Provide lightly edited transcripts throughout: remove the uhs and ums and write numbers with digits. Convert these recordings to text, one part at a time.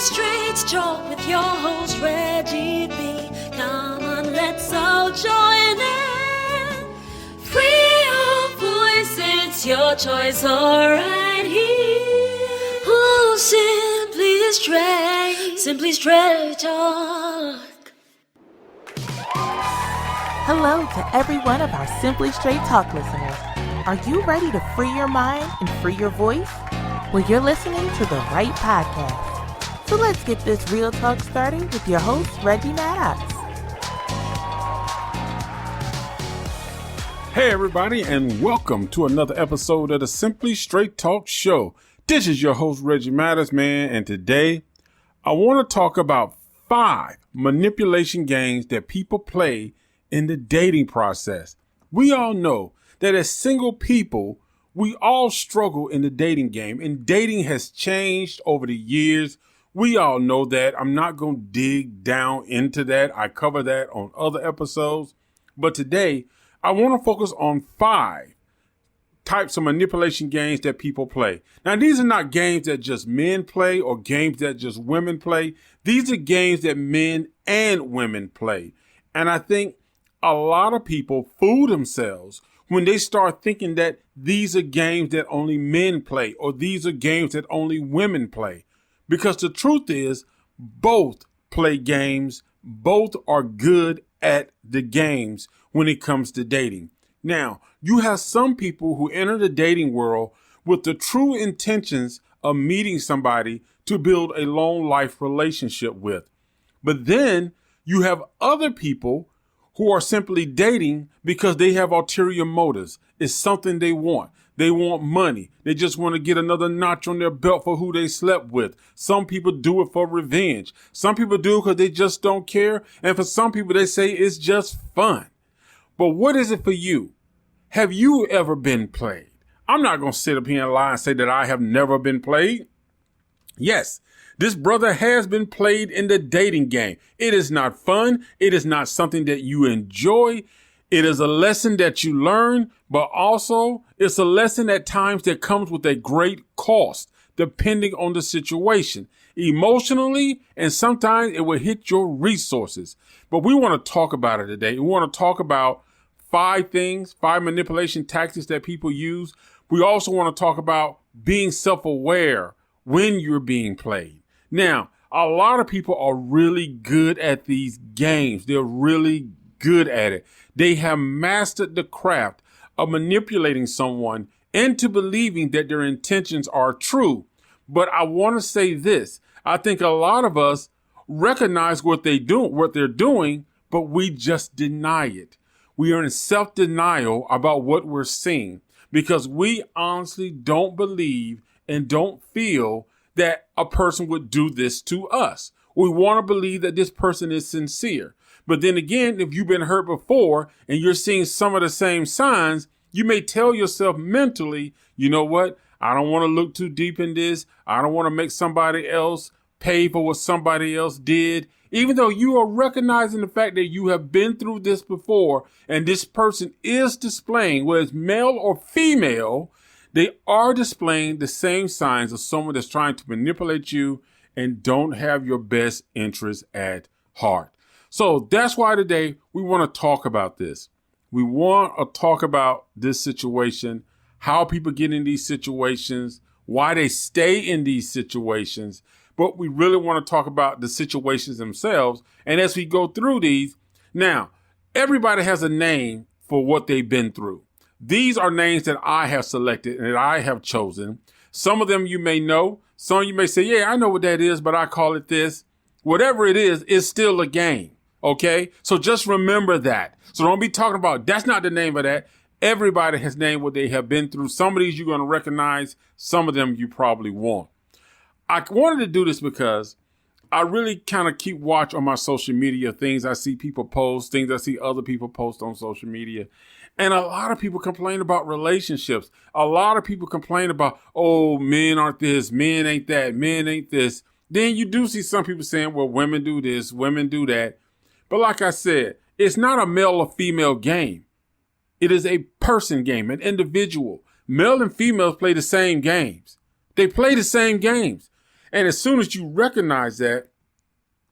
Straight Talk with your host Reggie B. Come on, let's all join in. Free your voice, it's your choice, alright here. Oh, Simply Straight Talk. Hello to every one of our Simply Straight Talk listeners. Are you ready to free your mind and free your voice? Well, you're listening to the right podcast. So let's get this real talk started with your host, Reggie Maddox. Hey everybody, and welcome to another episode of the Simply Straight Talk Show. This is your host, Reggie Maddox, man, and today I want to talk about 5 manipulation games that people play in the dating process. We all know that as single people, we all struggle in the dating game, and dating has changed over the years. We all know that. I'm not going to dig down into that. I cover that on other episodes. But today, I want to focus on 5 types of manipulation games that people play. Now, these are not games that just men play or games that just women play. These are games that men and women play. And I think a lot of people fool themselves when they start thinking that these are games that only men play or these are games that only women play. Because the truth is, both play games, both are good at the games when it comes to dating. Now, you have some people who enter the dating world with the true intentions of meeting somebody to build a long life relationship with. But then you have other people who are simply dating because they have ulterior motives. It's something they want. They want money. They just want to get another notch on their belt for who they slept with. Some people do it for revenge. Some people do it because they just don't care. And for some people, they say it's just fun. But what is it for you? Have you ever been played? I'm not going to sit up here and lie and say that I have never been played. Yes, this brother has been played in the dating game. It is not fun. It is not something that you enjoy. It is a lesson that you learn, but also it's a lesson at times that comes with a great cost, depending on the situation, emotionally, and sometimes it will hit your resources. But we want to talk about it today. We want to talk about 5 manipulation tactics that people use. We also want to talk about being self-aware when you're being played. Now, a lot of people are really good at these games. They're really good at it. They have mastered the craft of manipulating someone into believing that their intentions are true. But I want to say this. I think a lot of us recognize what they're doing, but we just deny it. We are in self-denial about what we're seeing because we honestly don't believe and don't feel that a person would do this to us. We want to believe that this person is sincere. But then again, if you've been hurt before and you're seeing some of the same signs, you may tell yourself mentally, you know what? I don't want to look too deep in this. I don't want to make somebody else pay for what somebody else did. Even though you are recognizing the fact that you have been through this before and this person is displaying, whether it's male or female, they are displaying the same signs of someone that's trying to manipulate you and don't have your best interest at heart. So that's why today we want to talk about this. We want to talk about this situation, how people get in these situations, why they stay in these situations. But we really want to talk about the situations themselves. And as we go through these, now, everybody has a name for what they've been through. These are names that I have selected and that I have chosen. Some of them you may know. Some of you may say, yeah, I know what that is, but I call it this. Whatever it is, it's still a game. Okay? So just remember that. So don't be talking about, that's not the name of that. Everybody has named what they have been through. Some of these you're going to recognize. Some of them you probably won't. I wanted to do this because I really kind of keep watch on my social media, things I see people post, things I see other people post on social media. And a lot of people complain about relationships. A lot of people complain about, oh, men aren't this, men ain't that, men ain't this. Then you do see some people saying, well, women do this, women do that. But like I said, it's not a male or female game. It is a person game, an individual. Male and females play the same games. They play the same games. And as soon as you recognize that,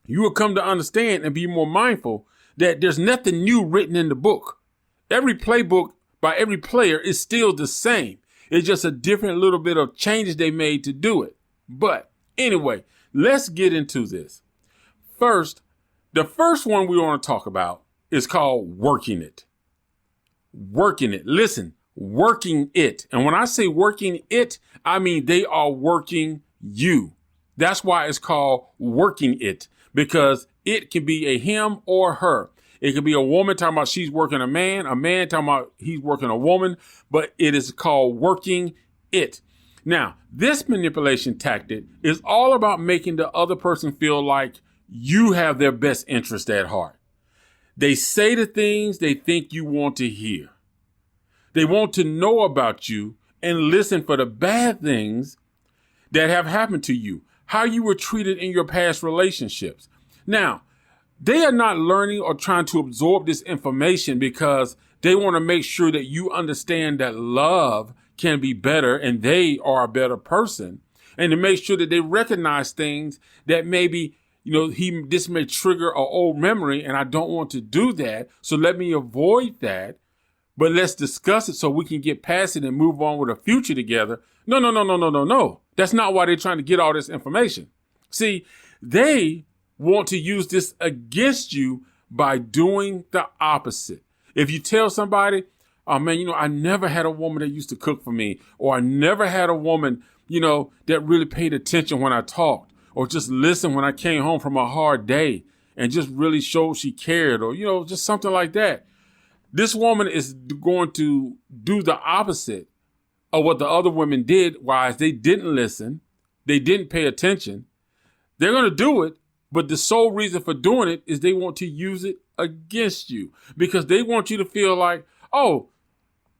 you will come to understand and be more mindful that there's nothing new written in the book. Every playbook by every player is still the same. It's just a different little bit of changes they made to do it. But anyway, let's get into this. First, the first one we want to talk about is called working it. Working it. Listen, working it. And when I say working it, I mean they are working you. That's why it's called working it, because it can be a him or her. It could be a woman talking about she's working a man talking about he's working a woman, but it is called working it. Now, this manipulation tactic is all about making the other person feel like you have their best interest at heart. They say the things they think you want to hear. They want to know about you and listen for the bad things that have happened to you, how you were treated in your past relationships. Now, they are not learning or trying to absorb this information because they want to make sure that you understand that love can be better and they are a better person, and to make sure that they recognize things that maybe, this may trigger an old memory and I don't want to do that. So let me avoid that, but let's discuss it so we can get past it and move on with a future together. No. That's not why they're trying to get all this information. See, they want to use this against you by doing the opposite. If you tell somebody, oh man, I never had a woman that used to cook for me, or I never had a woman, that really paid attention when I talked, or just listened when I came home from a hard day and just really showed she cared, or, just something like that. This woman is going to do the opposite of what the other women did, whereas they didn't listen, they didn't pay attention. They're going to do it, but the sole reason for doing it is they want to use it against you, because they want you to feel like, oh,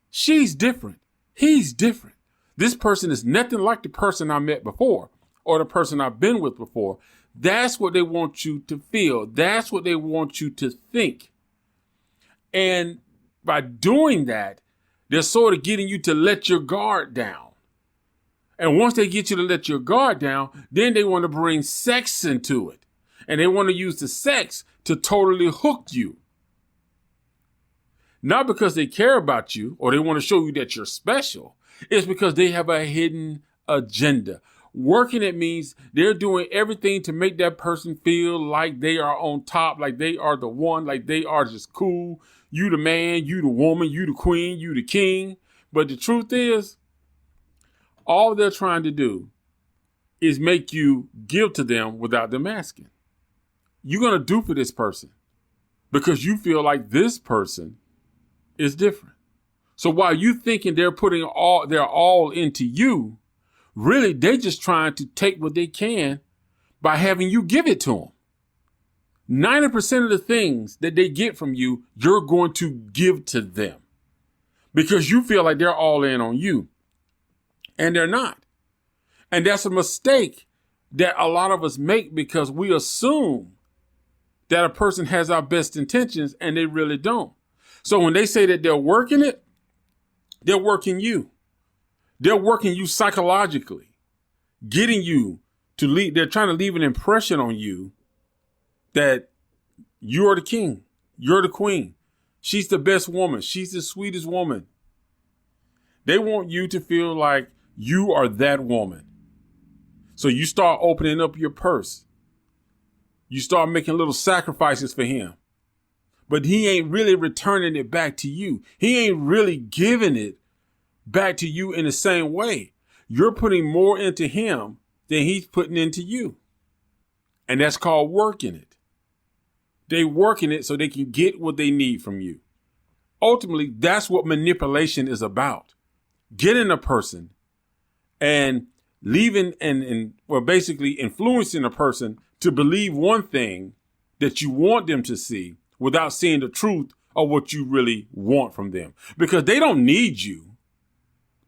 she's different. He's different. This person is nothing like the person I met before or the person I've been with before. That's what they want you to feel. That's what they want you to think. And by doing that, they're sort of getting you to let your guard down. And once they get you to let your guard down, then they want to bring sex into it. And they want to use the sex to totally hook you. Not because they care about you or they want to show you that you're special. It's because they have a hidden agenda. Working it means they're doing everything to make that person feel like they are on top, like they are the one, like they are just cool. You the man, you the woman, you the queen, you the king. But the truth is, all they're trying to do is make you give to them without them asking. You're going to do for this person because you feel like this person is different. So while you thinking they're putting their all into you, really they're just trying to take what they can by having you give it to them. 90% of the things that they get from you, you're going to give to them because you feel like they're all in on you, and they're not. And that's a mistake that a lot of us make because we assume that a person has our best intentions and they really don't. So when they say that they're working it, they're working you. They're working you psychologically, getting you to leave. They're trying to leave an impression on you that you're the king, you're the queen. She's the best woman. She's the sweetest woman. They want you to feel like you are that woman. So you start opening up your purse. You start making little sacrifices for him. But he ain't really returning it back to you. He ain't really giving it back to you in the same way. You're putting more into him than he's putting into you. And that's called working it. They working it so they can get what they need from you. Ultimately, that's what manipulation is about. Getting a person and leaving and basically influencing a person to believe one thing that you want them to see without seeing the truth of what you really want from them. Because they don't need you.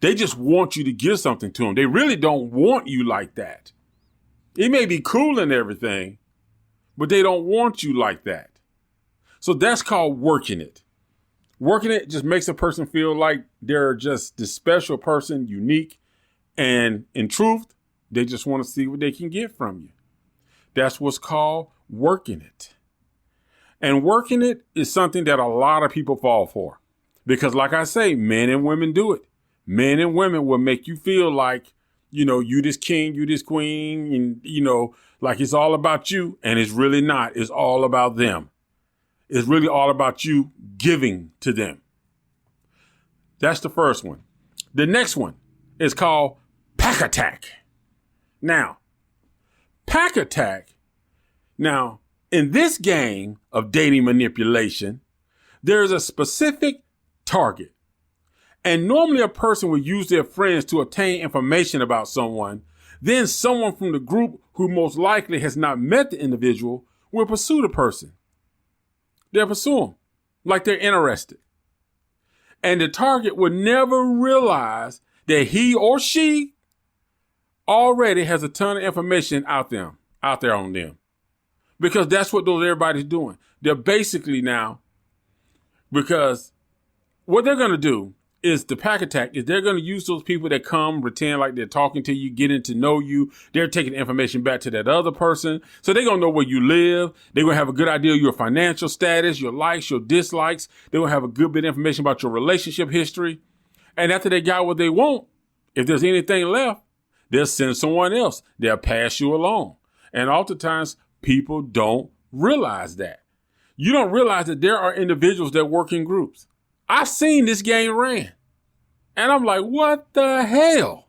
They just want you to give something to them. They really don't want you like that. It may be cool and everything, but they don't want you like that. So that's called working it. Working it just makes a person feel like they're just this special person, unique. And in truth, They just want to see what they can get from you. That's what's called working it. And working it is something that a lot of people fall for. Because like I say, men and women do it. Men and women will make you feel like, you this king, you this queen, and, like it's all about you. And it's really not. It's all about them. It's really all about you giving to them. That's the first one. The next one is called pack attack. Now, pack attack. Now, in this game of dating manipulation, there's a specific target. And normally a person will use their friends to obtain information about someone. Then someone from the group who most likely has not met the individual will pursue the person. They'll pursue them like they're interested. And the target will never realize that he or she already has a ton of information out there on them. Because that's what everybody's doing. They're basically now, because what they're going to do is the pack attack is they're going to use those people that come, pretend like they're talking to you, getting to know you. They're taking information back to that other person. So they're going to know where you live. They're going to have a good idea of your financial status, your likes, your dislikes. They're going to have a good bit of information about your relationship history. And after they got what they want, if there's anything left, they'll send someone else. They'll pass you along. And oftentimes people don't realize that. You don't realize that there are individuals that work in groups. I've seen this game ran. And I'm like, what the hell?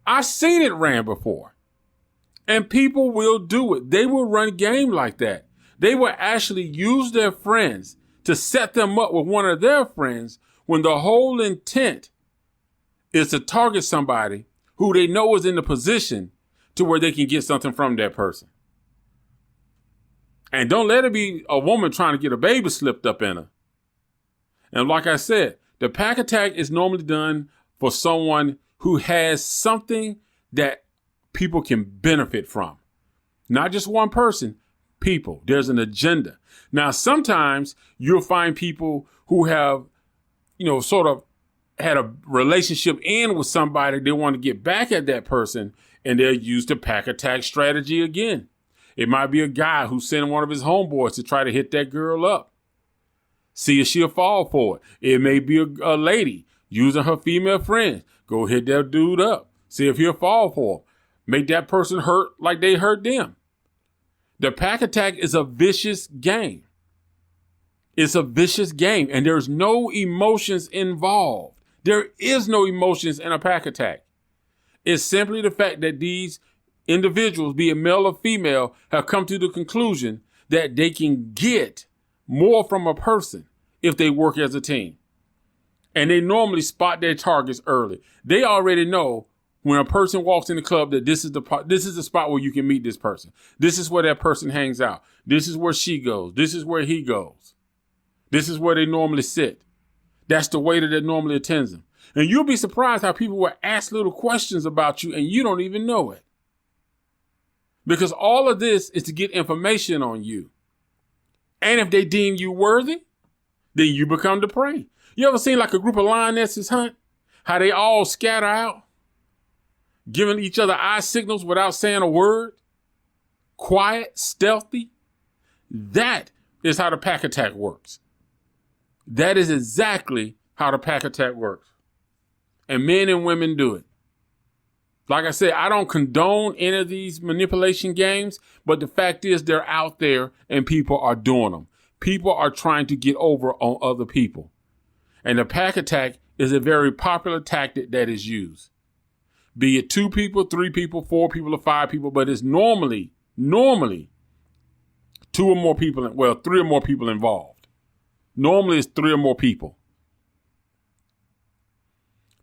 I've seen it ran before. And people will do it. They will run game like that. They will actually use their friends to set them up with one of their friends when the whole intent is to target somebody who they know is in the position to where they can get something from that person. And don't let it be a woman trying to get a baby slipped up in her. And like I said, the pack attack is normally done for someone who has something that people can benefit from. Not just one person, people. There's an agenda. Now, sometimes you'll find people who have, sort of had a relationship end with somebody. They want to get back at that person, and they'll use the pack attack strategy again. It might be a guy who's sending one of his homeboys to try to hit that girl up. See if she'll fall for it. It may be a lady using her female friends. Go hit that dude up. See if he'll fall for it. Make that person hurt like they hurt them. The pack attack is a vicious game. It's a vicious game, and there's no emotions involved. There is no emotions in a pack attack. It's simply the fact that these individuals, be it male or female, have come to the conclusion that they can get more from a person if they work as a team. And they normally spot their targets early. They already know when a person walks in the club that this is the spot where you can meet this person. This is where that person hangs out. This is where she goes. This is where he goes. This is where they normally sit. That's the waiter that normally attends them. And you'll be surprised how people will ask little questions about you and you don't even know it. Because all of this is to get information on you. And if they deem you worthy, then you become the prey. You ever seen like a group of lionesses hunt? How they all scatter out, giving each other eye signals without saying a word? Quiet, stealthy. That is how the pack attack works. That is exactly how the pack attack works. And men and women do it. Like I said, I don't condone any of these manipulation games, but the fact is they're out there and people are doing them. People are trying to get over on other people. And the pack attack is a very popular tactic that is used. Be it 2 people, 3 people, 4 people, or 5 people, but it's normally 2 or more people, 3 or more people involved. Normally it's 3 or more people.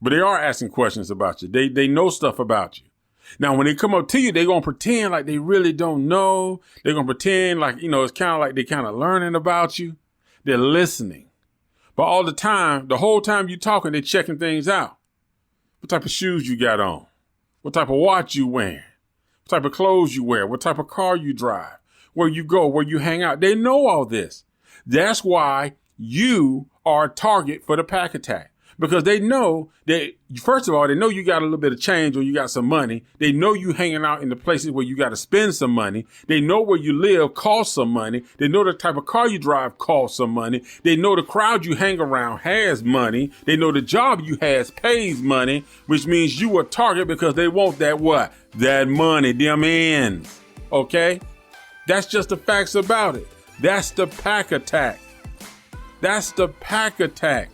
But they are asking questions about you. They know stuff about you. Now, when they come up to you, they're going to pretend like they really don't know. They're going to pretend like, it's kind of like they're kind of learning about you. They're listening. But all the time, the whole time you're talking, they're checking things out. What type of shoes you got on? What type of watch you wearing? What type of clothes you wear? What type of car you drive? Where you go? Where you hang out? They know all this. That's why you are a target for the pack attack. because they know that, first of all, they know you got a little bit of change or you got some money. They know you hanging out in the places where you got to spend some money. They know where you live costs some money. They know the type of car you drive costs some money. They know the crowd you hang around has money. They know the job you has pays money, which means you a target because they want that what? That money, them ends. Okay? That's just the facts about it. That's the pack attack. That's the pack attack.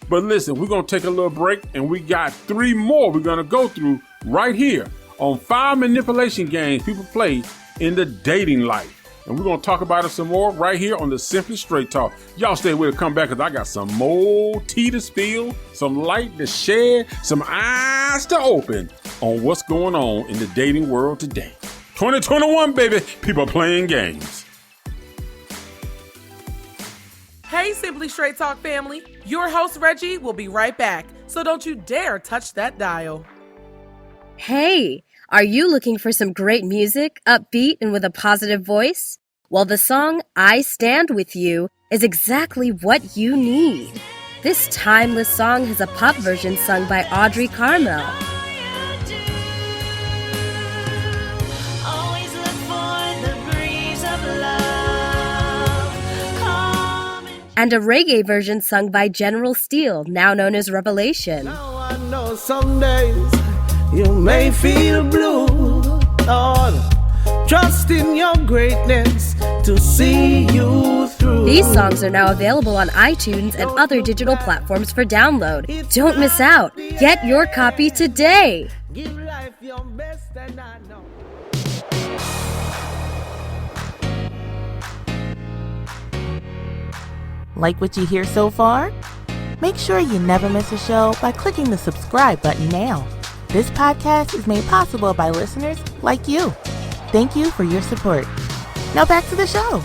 But listen, we're going to take a little break and we got 3 more we're going to go through right here on 5 manipulation games people play in the dating life. And we're going to talk about it some more right here on the Simply Straight Talk. Y'all stay with it, come back, because I got some more tea to spill, some light to shed, some eyes to open on what's going on in the dating world today. 2021, baby, people playing games. Hey, Simply Straight Talk family. Your host, Reggie, will be right back, so don't you dare touch that dial. Hey, are you looking for some great music, upbeat and with a positive voice? Well, the song I Stand With You is exactly what you need. This timeless song has a pop version sung by Audrey Carmel. And a reggae version sung by General Steele, now known as Revelation. Now I know some days you may feel blue, Lord. Trust in your greatness to see you through. These songs are now available on iTunes and other digital platforms for download. Don't miss out. Get your copy today. Give life your best, and I know. Like what you hear so far? Make sure you never miss a show by clicking the subscribe button now. This podcast is made possible by listeners like you. Thank you for your support. Now back to the show.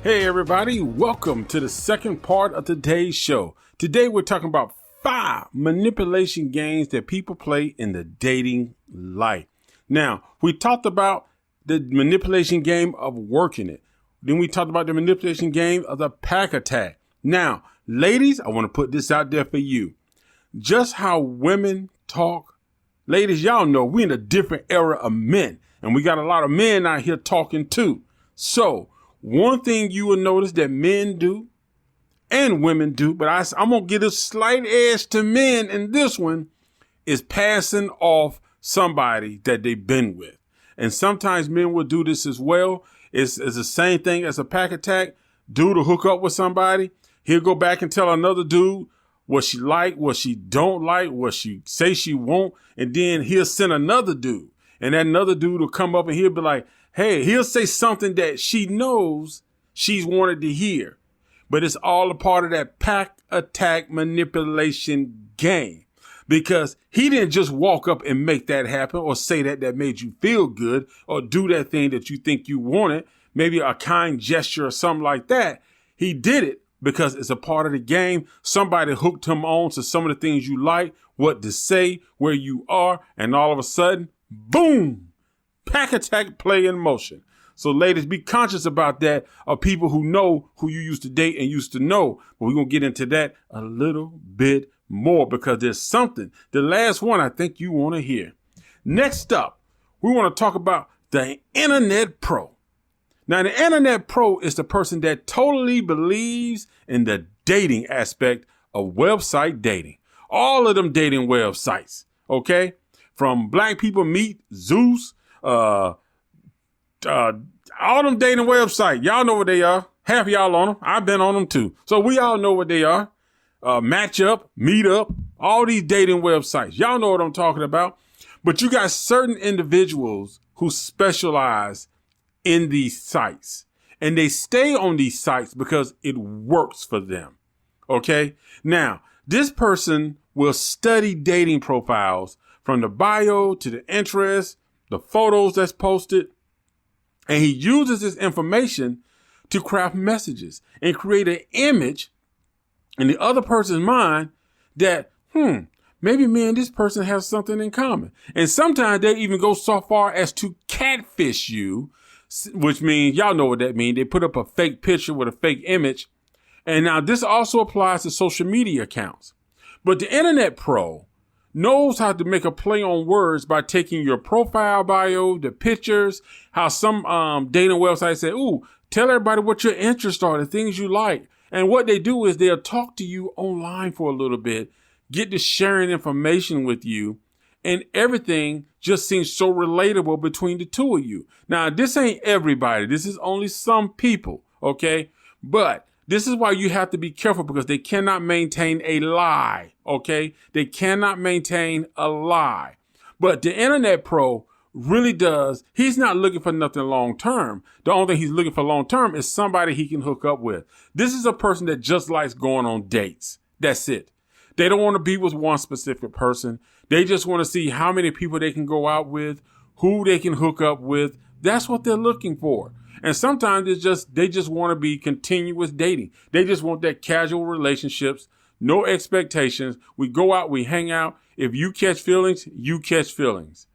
Hey everybody, welcome to the second part of today's show. Today we're talking about 5 manipulation games that people play in the dating life. Now, we talked about the manipulation game of working it. Then we talked about the manipulation game of the pack attack. Now, ladies, I want to put this out there for you. Just how women talk. Ladies, y'all know we're in a different era of men, and we got a lot of men out here talking too. So one thing you will notice that men do and women do, but I'm going to give a slight edge to men in this one, is passing off somebody that they've been with. And sometimes men will do this as well. It's the same thing as a pack attack. Dude will hook up with somebody. He'll go back and tell another dude what she like, what she don't like, what she say she won't. And then he'll send another dude. And that another dude will come up and he'll be like, hey, he'll say something that she knows she's wanted to hear. But it's all a part of that pack attack manipulation game. Because he didn't just walk up and make that happen or say that made you feel good or do that thing that you think you wanted, maybe a kind gesture or something like that. He did it because it's a part of the game. Somebody hooked him on to some of the things you like, what to say, where you are, and all of a sudden, boom, pack attack play in motion. So ladies, be conscious about that, of people who know who you used to date and used to know. But we're going to get into that a little bit more because there's something. The last one I think you want to hear. Next up, we want to talk about the Internet Pro. Now, the Internet Pro is the person that totally believes in the dating aspect of website dating. All of them dating websites, okay? From Black People Meet, Zeus, all them dating websites. Y'all know what they are. Half of y'all on them. I've been on them too. So we all know what they are. Match Up, Meet Up, all these dating websites. Y'all know what I'm talking about. But you got certain individuals who specialize in these sites. And they stay on these sites because it works for them. Okay? Now, this person will study dating profiles from the bio to the interests, the photos that's posted. And he uses this information to craft messages and create an image in the other person's mind that, maybe me and this person have something in common. And sometimes they even go so far as to catfish you, which means y'all know what that means. They put up a fake picture with a fake image. And now this also applies to social media accounts. But the internet pro knows how to make a play on words by taking your profile bio, the pictures, how some dating websites say, ooh, tell everybody what your interests are, the things you like. And what they do is they'll talk to you online for a little bit, get to sharing information with you, and everything just seems so relatable between the two of you. Now, this ain't everybody. This is only some people, okay? But this is why you have to be careful, because they cannot maintain a lie, okay? They cannot maintain a lie. But the internet pro really does. He's not looking for nothing long term. The only thing he's looking for long term is somebody he can hook up with. This is a person that just likes going on dates. That's it. They don't want to be with one specific person. They just want to see how many people they can go out with, who they can hook up with. That's what they're looking for. And sometimes they just want to be continuous dating. They just want that casual relationships, no expectations. We go out, we hang out. If you catch feelings, you catch feelings.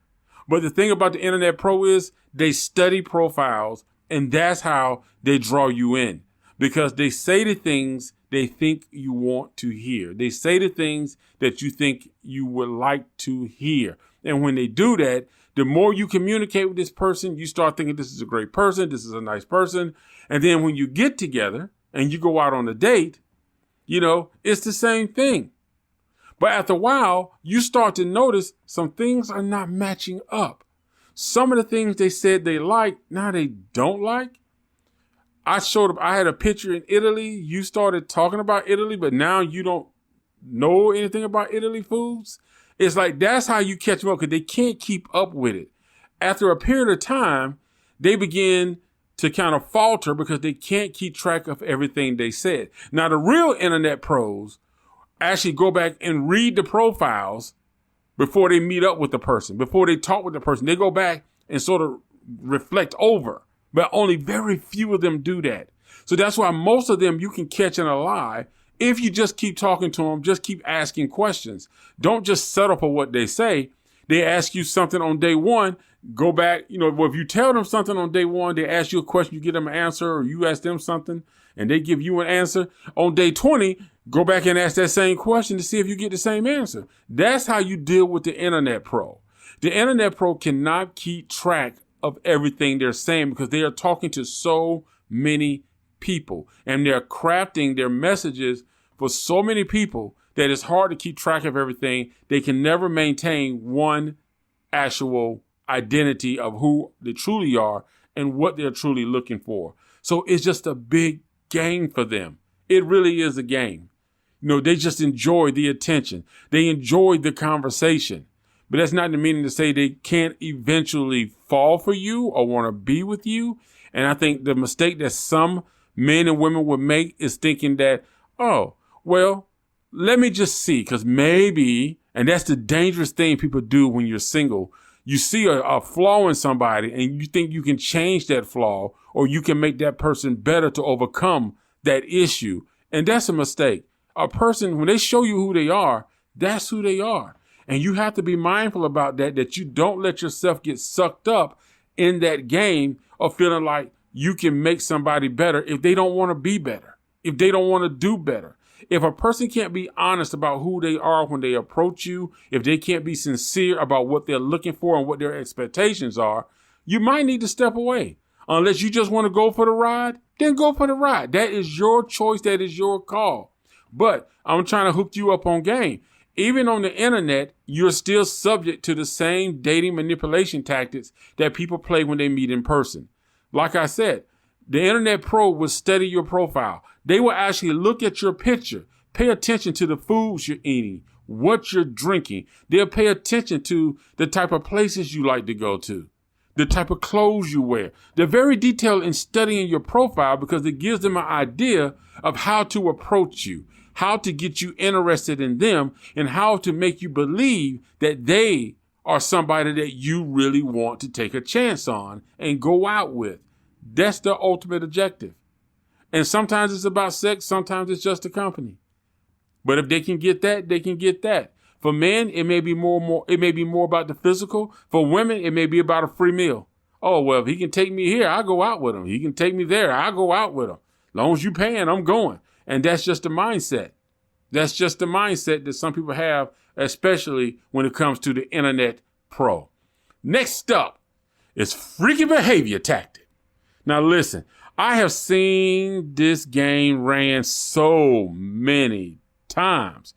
But the thing about the internet pro is they study profiles, and that's how they draw you in, because they say the things they think you want to hear. They say the things that you think you would like to hear. And when they do that, the more you communicate with this person, you start thinking this is a great person, this is a nice person. And then when you get together and you go out on a date, it's the same thing. But after a while, you start to notice some things are not matching up. Some of the things they said they like, now they don't like. I had a picture in Italy. You started talking about Italy, but now you don't know anything about Italy foods. It's like, that's how you catch them up, because they can't keep up with it. After a period of time, they begin to kind of falter because they can't keep track of everything they said. Now, the real internet pros actually go back and read the profiles before they meet up with the person, before they talk with the person. They go back and sort of reflect over, but only very few of them do that. So that's why most of them you can catch in a lie if you just keep talking to them, just keep asking questions. Don't just settle for what they say. They ask you something on day one, go back, if you tell them something on day one, they ask you a question, you get them an answer, or you ask them something and they give you an answer. On day 20, go back and ask that same question to see if you get the same answer. That's how you deal with the internet pro. The internet pro cannot keep track of everything they're saying because they are talking to so many people and they're crafting their messages for so many people that it's hard to keep track of everything. They can never maintain one actual identity of who they truly are and what they're truly looking for. So it's just a big game for them. It really is a game. They just enjoy the attention. They enjoy the conversation. But that's not the meaning to say they can't eventually fall for you or want to be with you. And I think the mistake that some men and women would make is thinking that, oh, well, let me just see, because maybe, and that's the dangerous thing people do when you're single. You see a flaw in somebody and you think you can change that flaw or you can make that person better to overcome that issue. And that's a mistake. A person, when they show you who they are, that's who they are. And you have to be mindful about that you don't let yourself get sucked up in that game of feeling like you can make somebody better if they don't want to be better, if they don't want to do better. If a person can't be honest about who they are when they approach you, if they can't be sincere about what they're looking for and what their expectations are, you might need to step away. Unless you just want to go for the ride, then go for the ride. That is your choice. That is your call. But I'm trying to hook you up on game. Even on the internet, you're still subject to the same dating manipulation tactics that people play when they meet in person. Like I said, the internet pro will study your profile. They will actually look at your picture, pay attention to the foods you're eating, what you're drinking. They'll pay attention to the type of places you like to go to, the type of clothes you wear. They're very detailed in studying your profile because it gives them an idea of how to approach you, how to get you interested in them, and how to make you believe that they are somebody that you really want to take a chance on and go out with. That's the ultimate objective. And sometimes it's about sex, sometimes it's just a company. But if they can get that, they can get that. For men, it may be more about the physical. For women, it may be about a free meal. Oh, well, if he can take me here, I'll go out with him. He can take me there, I'll go out with him. As long as you paying, I'm going. And that's just the mindset. That's just the mindset that some people have, especially when it comes to the internet pro. Next up is freaky behavior tactic. Now listen, I have seen this game ran so many times.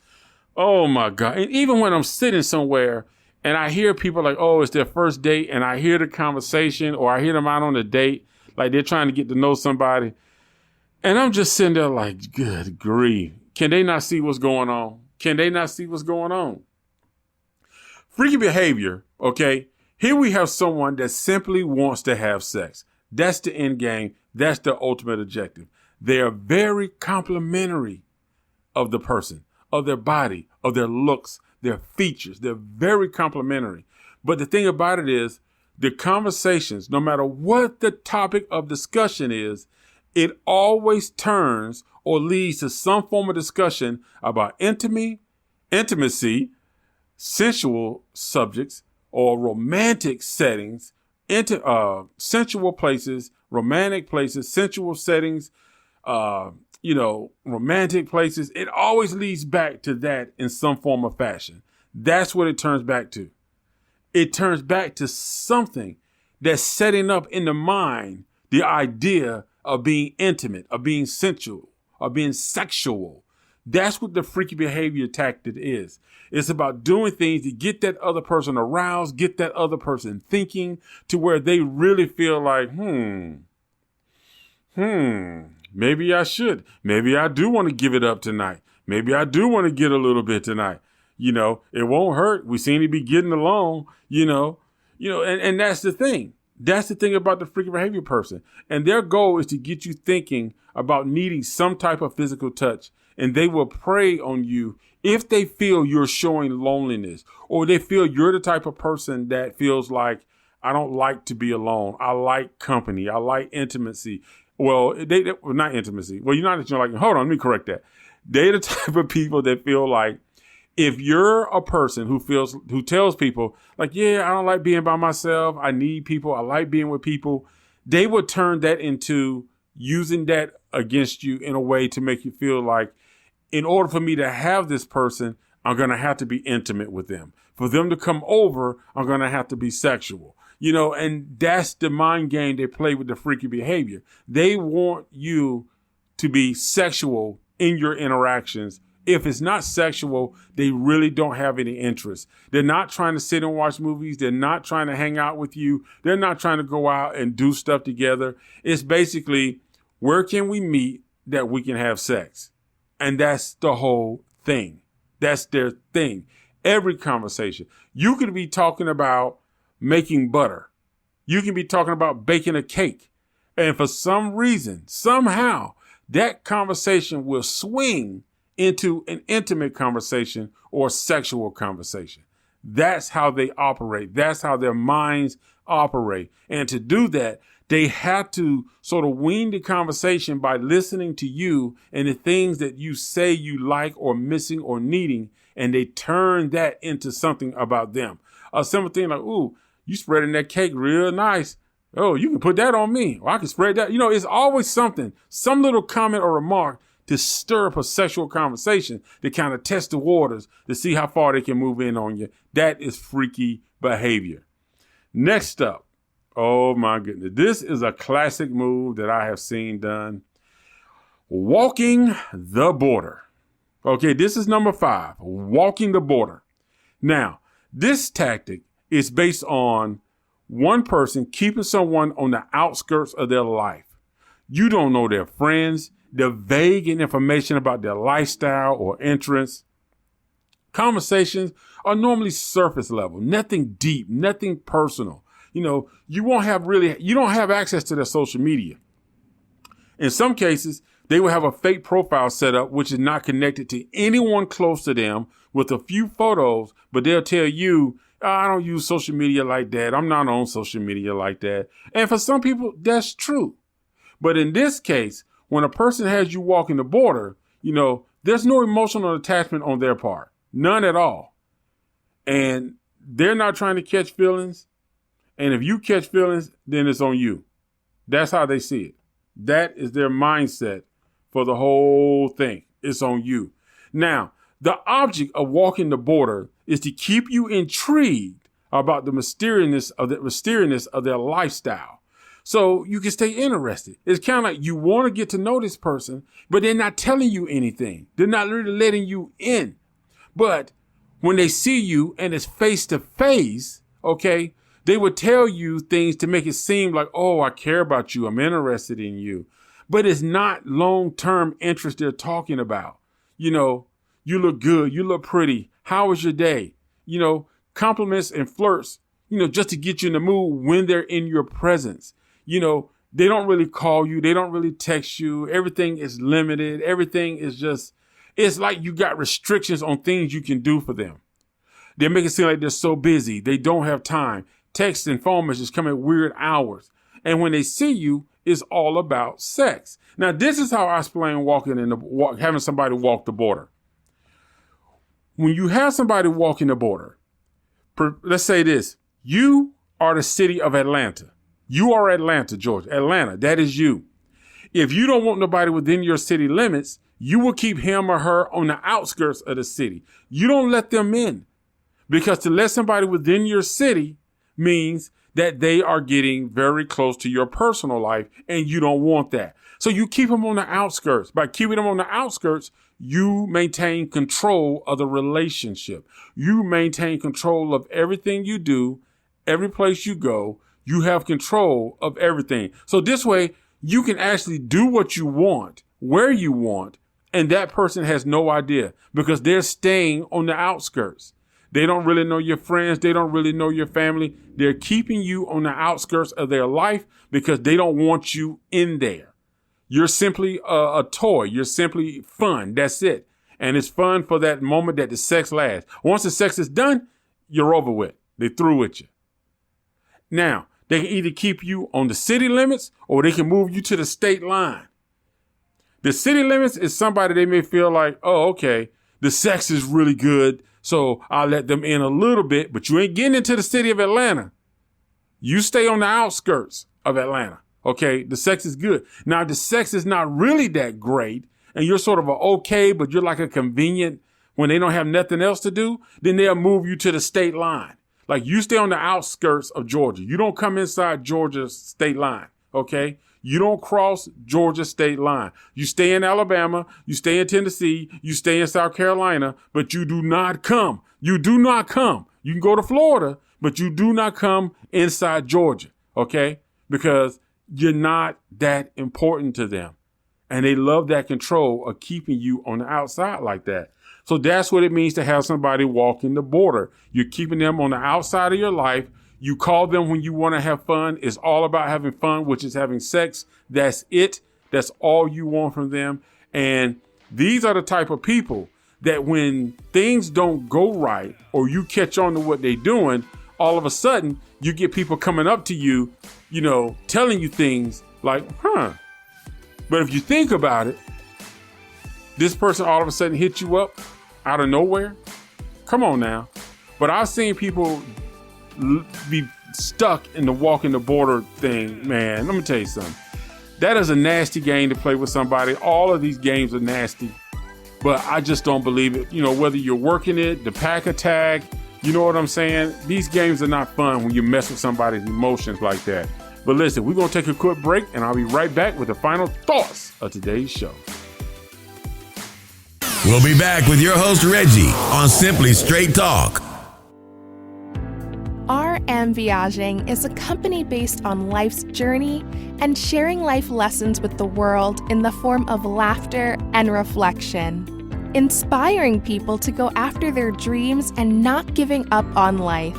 Oh my God. And even when I'm sitting somewhere and I hear people like, oh, it's their first date, and I hear the conversation, or I hear them out on a date, like they're trying to get to know somebody. And I'm just sitting there like, good grief. Can they not see what's going on? Can they not see what's going on? Freaky behavior, okay? Here we have someone that simply wants to have sex. That's the end game. That's the ultimate objective. They are very complimentary of the person, of their body, of their looks, their features. They're very complimentary. But the thing about it is, the conversations, no matter what the topic of discussion is, it always turns or leads to some form of discussion about intimacy, sensual subjects, or romantic settings, sensual places, romantic places, sensual settings, romantic places. It always leads back to that in some form or fashion. That's what it turns back to. It turns back to something that's setting up in the mind the idea of being intimate, of being sensual, of being sexual. That's what the freaky behavior tactic is. It's about doing things to get that other person aroused, get that other person thinking to where they really feel like, maybe I should. Maybe I do want to give it up tonight. Maybe I do want to get a little bit tonight. It won't hurt. We seem to be getting along, and that's the thing. That's the thing about the freaky behavior person. And their goal is to get you thinking about needing some type of physical touch. And they will prey on you if they feel you're showing loneliness, or they feel you're the type of person that feels like, I don't like to be alone. I like company. I like intimacy. Well, not intimacy. Well, you're not like, hold on, let me correct that. They're the type of people that feel like, if you're a person who tells people like, yeah, I don't like being by myself. I need people. I like being with people. They would turn that into using that against you in a way to make you feel like, in order for me to have this person, I'm going to have to be intimate with them. For them to come over, I'm going to have to be sexual. And that's the mind game they play with the freaky behavior. They want you to be sexual in your interactions. If it's not sexual, they really don't have any interest. They're not trying to sit and watch movies. They're not trying to hang out with you. They're not trying to go out and do stuff together. It's basically, where can we meet that we can have sex? And that's the whole thing. That's their thing. Every conversation. You could be talking about making butter. You can be talking about baking a cake. And for some reason, somehow, that conversation will swing into an intimate conversation or sexual conversation. That's how they operate. That's how their minds operate. And to do that, they have to sort of wean the conversation by listening to you and the things that you say you like or missing or needing, and they turn that into something about them. A simple thing like, ooh, you spreading that cake real nice. Oh, you can put that on me. Or I can spread that. It's always something, some little comment or remark to stir up a sexual conversation, to kind of test the waters, to see how far they can move in on you. That is freaky behavior. Next up, oh my goodness, this is a classic move that I have seen done. Walking the border. Okay, this is number 5, walking the border. Now, this tactic is based on one person keeping someone on the outskirts of their life. You don't know their friends. They're vague in information about their lifestyle or interests. Conversations are normally surface level, nothing deep, nothing personal. You don't have access to their social media. In some cases, they will have a fake profile set up, which is not connected to anyone close to them, with a few photos, but they'll tell you, I don't use social media like that. I'm not on social media like that. And for some people, that's true. But in this case, when a person has you walking the border, there's no emotional attachment on their part. None at all. And they're not trying to catch feelings. And if you catch feelings, then it's on you. That's how they see it. That is their mindset for the whole thing. It's on you. Now, the object of walking the border is to keep you intrigued about the mysteriousness of their lifestyle. So you can stay interested. It's kind of like you want to get to know this person, but they're not telling you anything. They're not really letting you in. But when they see you and it's face to face, okay, they would tell you things to make it seem like, oh, I care about you. I'm interested in you. But it's not long-term interest they're talking about. You know, you look good. You look pretty. How was your day? You know, compliments and flirts, you know, just to get you in the mood when they're in your presence. You know, they don't really call you. They don't really text you. Everything is limited. Everything is just, it's like you got restrictions on things you can do for them. They make it seem like they're so busy. They don't have time. Text and phone messages come at weird hours. And when they see you, it's all about sex. Now, this is how I explain having somebody walk the border. When you have somebody walking the border, let's say this, you are the city of Atlanta. You are Atlanta, Georgia. Atlanta, that is you. If you don't want nobody within your city limits, you will keep him or her on the outskirts of the city. You don't let them in, because to let somebody within your city means that they are getting very close to your personal life, and you don't want that. So you keep them on the outskirts. By keeping them on the outskirts, you maintain control of the relationship. You maintain control of everything you do, every place you go. You have control of everything. So this way, you can actually do what you want, where you want, and that person has no idea, because they're staying on the outskirts. They don't really know your friends. They don't really know your family. They're keeping you on the outskirts of their life because they don't want you in there. You're simply a toy. You're simply fun. That's it. And it's fun for that moment that the sex lasts. Once the sex is done, you're over with. They're through with you. Now, they can either keep you on the city limits or they can move you to the state line. The city limits is somebody they may feel like, oh, okay, the sex is really good, so I'll let them in a little bit, but you ain't getting into the city of Atlanta. You stay on the outskirts of Atlanta, okay? The sex is good. Now, the sex is not really that great, and you're sort of okay, but you're like a convenient, when they don't have nothing else to do, then they'll move you to the state line. Like, you stay on the outskirts of Georgia. You don't come inside Georgia's state line, okay? You don't cross Georgia state line. You stay in Alabama, you stay in Tennessee, you stay in South Carolina, but you do not come. You do not come. You can go to Florida, but you do not come inside Georgia, okay? Because you're not that important to them. And they love that control of keeping you on the outside like that. So that's what it means to have somebody walking the border. You're keeping them on the outside of your life. You call them when you want to have fun. It's all about having fun, which is having sex. That's it. That's all you want from them. And these are the type of people that when things don't go right or you catch on to what they're doing, all of a sudden you get people coming up to you, you know, telling you things like, But if you think about it, this person all of a sudden hit you up out of nowhere. Come on now. But I've seen people be stuck in the walking the border thing, man. Let me tell you something. That is a nasty game to play with somebody. All of these games are nasty, but I just don't believe it. You know, whether you're working it, the pack attack, you know what I'm saying? These games are not fun when you mess with somebody's emotions like that. But listen, we're going to take a quick break and I'll be right back with the final thoughts of today's show. We'll be back with your host, Reggie, on Simply Straight Talk. RM Viaging is a company based on life's journey and sharing life lessons with the world in the form of laughter and reflection, inspiring people to go after their dreams and not giving up on life.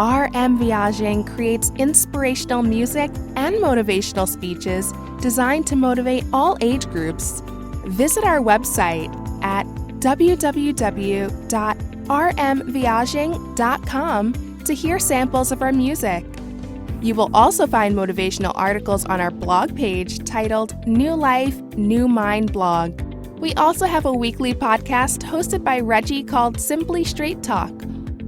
RM Viaging creates inspirational music and motivational speeches designed to motivate all age groups. Visit our website at www.rmviaging.com to hear samples of our music. You will also find motivational articles on our blog page titled New Life, New Mind blog. We also have a weekly podcast hosted by Reggie called Simply Straight Talk,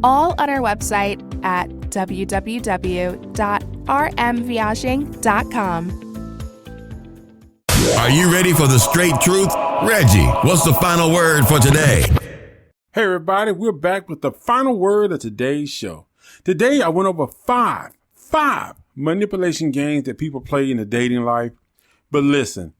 all on our website at www.rmviaging.com. Are you ready for the straight truth? Reggie, what's the final word for today? Hey everybody, we're back with the final word of today's show. Today I went over five manipulation games that people play in the dating life. But listen,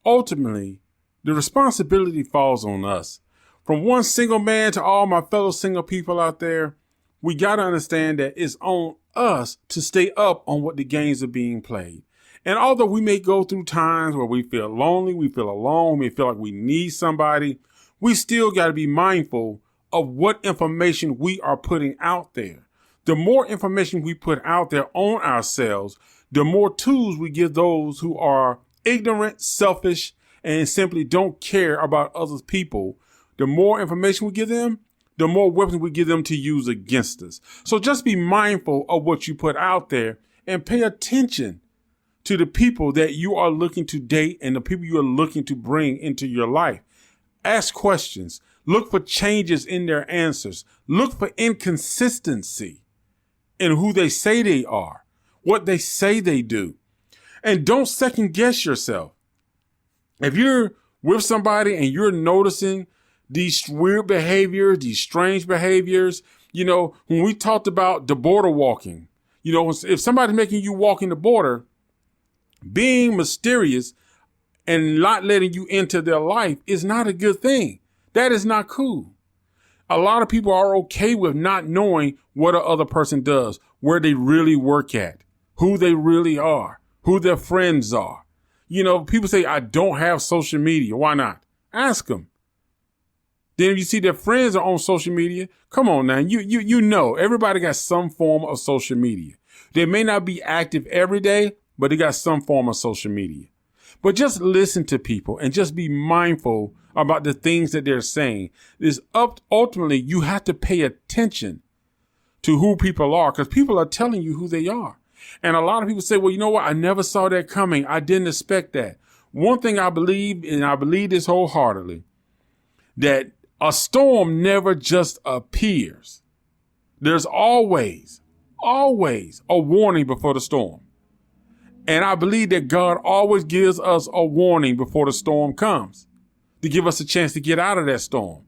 ultimately, the responsibility falls on us. From one single man to all my fellow single people out there, we got to understand that it's on us to stay up on what the games are being played. And although we may go through times where we feel lonely, we feel alone, we feel like we need somebody, we still got to be mindful of what information we are putting out there. The more information we put out there on ourselves, the more tools we give those who are ignorant, selfish, and simply don't care about other people. The more information we give them, the more weapons we give them to use against us. So just be mindful of what you put out there and pay attention to the people that you are looking to date and the people you are looking to bring into your life. Ask questions. Look for changes in their answers. Look for inconsistency in who they say they are, what they say they do. And don't second guess yourself. If you're with somebody and you're noticing these weird behaviors, these strange behaviors, when we talked about the border walking, if somebody's making you walk in the border, being mysterious and not letting you into their life is not a good thing. That is not cool. A lot of people are okay with not knowing what the other person does, where they really work at, who they really are, who their friends are. People say, I don't have social media. Why not? Ask them. Then if you see their friends are on social media, come on now. You know, everybody got some form of social media. They may not be active every day, but they got some form of social media. But just listen to people and just be mindful about the things that they're saying. Ultimately, you have to pay attention to who people are, because people are telling you who they are. And a lot of people say, well, you know what? I never saw that coming. I didn't expect that. One thing I believe, and I believe this wholeheartedly, that a storm never just appears. There's always a warning before the storm. And I believe that God always gives us a warning before the storm comes to give us a chance to get out of that storm.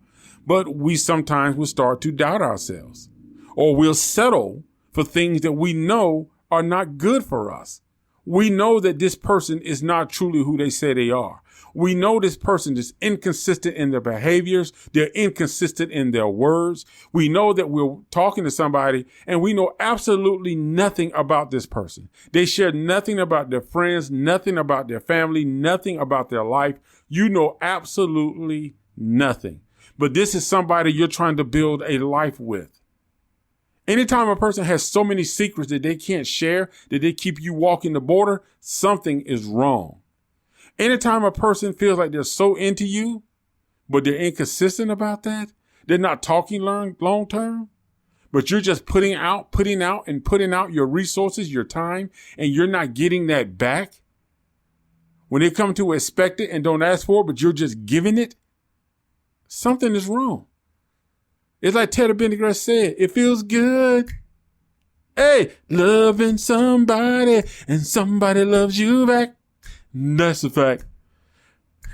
But we sometimes will start to doubt ourselves, or we'll settle for things that we know are not good for us. We know that this person is not truly who they say they are. We know this person is inconsistent in their behaviors. They're inconsistent in their words. We know that we're talking to somebody and we know absolutely nothing about this person. They share nothing about their friends, nothing about their family, nothing about their life. You know absolutely nothing. But this is somebody you're trying to build a life with. Anytime a person has so many secrets that they can't share, that they keep you walking the border, something is wrong. Anytime a person feels like they're so into you, but they're inconsistent about that, they're not talking long term, but you're just putting out your resources, your time, and you're not getting that back. When they come to expect it and don't ask for it, but you're just giving it, something is wrong. It's like Teddy Pendergrass said, it feels good. Hey, loving somebody and somebody loves you back. That's a fact.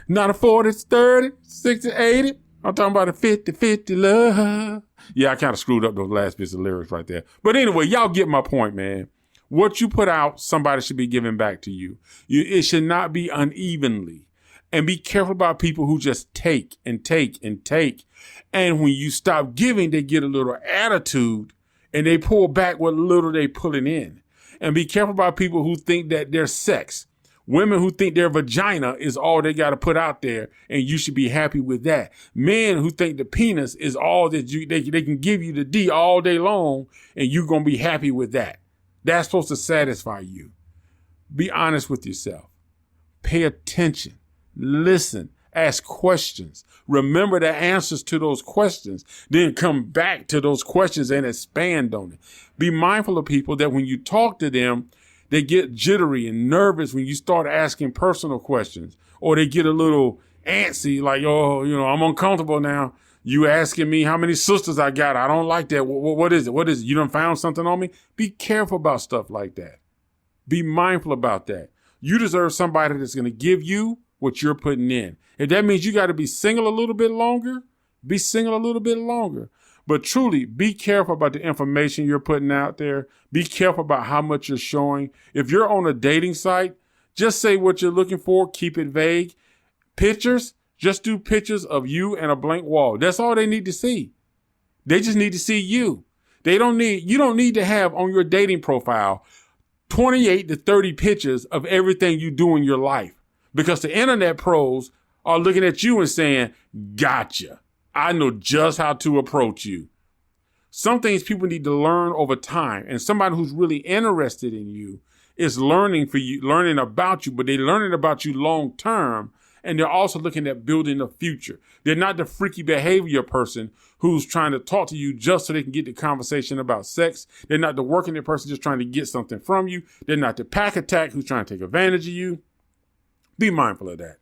Not a 40, 30, 60, 80. I'm talking about a 50-50 love. Yeah, I kind of screwed up those last bits of lyrics right there. But anyway, y'all get my point, man. What you put out, somebody should be giving back to you. It should not be unevenly. And be careful about people who just take and take and take. And when you stop giving, they get a little attitude and they pull back what little they pulling in. And be careful about people who think that their sex, women who think their vagina is all they got to put out there and you should be happy with that. Men who think the penis is all that they can give you the D all day long and you're going to be happy with that. That's supposed to satisfy you. Be honest with yourself. Pay attention. Listen. Ask questions. Remember the answers to those questions. Then come back to those questions and expand on it. Be mindful of people that when you talk to them, they get jittery and nervous when you start asking personal questions, or they get a little antsy, like, oh, I'm uncomfortable now. You asking me how many sisters I got. I don't like that. What is it? What is it? You done found something on me? Be careful about stuff like that. Be mindful about that. You deserve somebody that's going to give you what you're putting in. If that means you got to be single a little bit longer, be single a little bit longer. But truly, be careful about the information you're putting out there. Be careful about how much you're showing. If you're on a dating site, just say what you're looking for. Keep it vague. Pictures, just do pictures of you and a blank wall. That's all they need to see. They just need to see you. You don't need to have on your dating profile 28 to 30 pictures of everything you do in your life, because the internet pros are looking at you and saying, gotcha. I know just how to approach you. Some things people need to learn over time, and somebody who's really interested in you is learning about you, but they're learning about you long term, and they're also looking at building a future. They're not the freaky behavior person who's trying to talk to you just so they can get the conversation about sex. They're not the working person just trying to get something from you. They're not the pack attack who's trying to take advantage of you. Be mindful of that.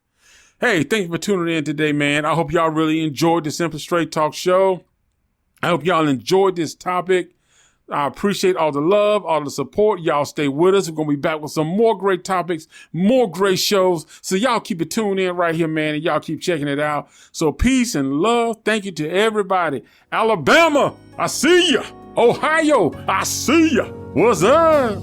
Hey, thank you for tuning in today, man. I hope y'all really enjoyed the Simple Straight Talk show. I hope y'all enjoyed this topic. I appreciate all the love, all the support. Y'all stay with us. We're going to be back with some more great topics, more great shows. So y'all keep it tuned in right here, man, and y'all keep checking it out. So peace and love. Thank you to everybody. Alabama, I see ya. Ohio, I see ya. What's up?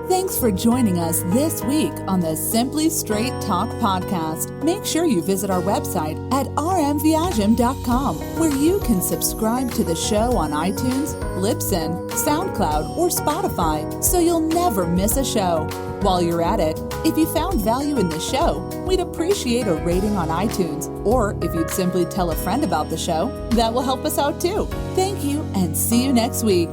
Thanks for joining us this week on the Simply Straight Talk podcast. Make sure you visit our website at rmviagem.com, where you can subscribe to the show on iTunes, Libsyn, SoundCloud, or Spotify, so you'll never miss a show. While you're at it, if you found value in the show, we'd appreciate a rating on iTunes, or if you'd simply tell a friend about the show, that will help us out too. Thank you, and see you next week.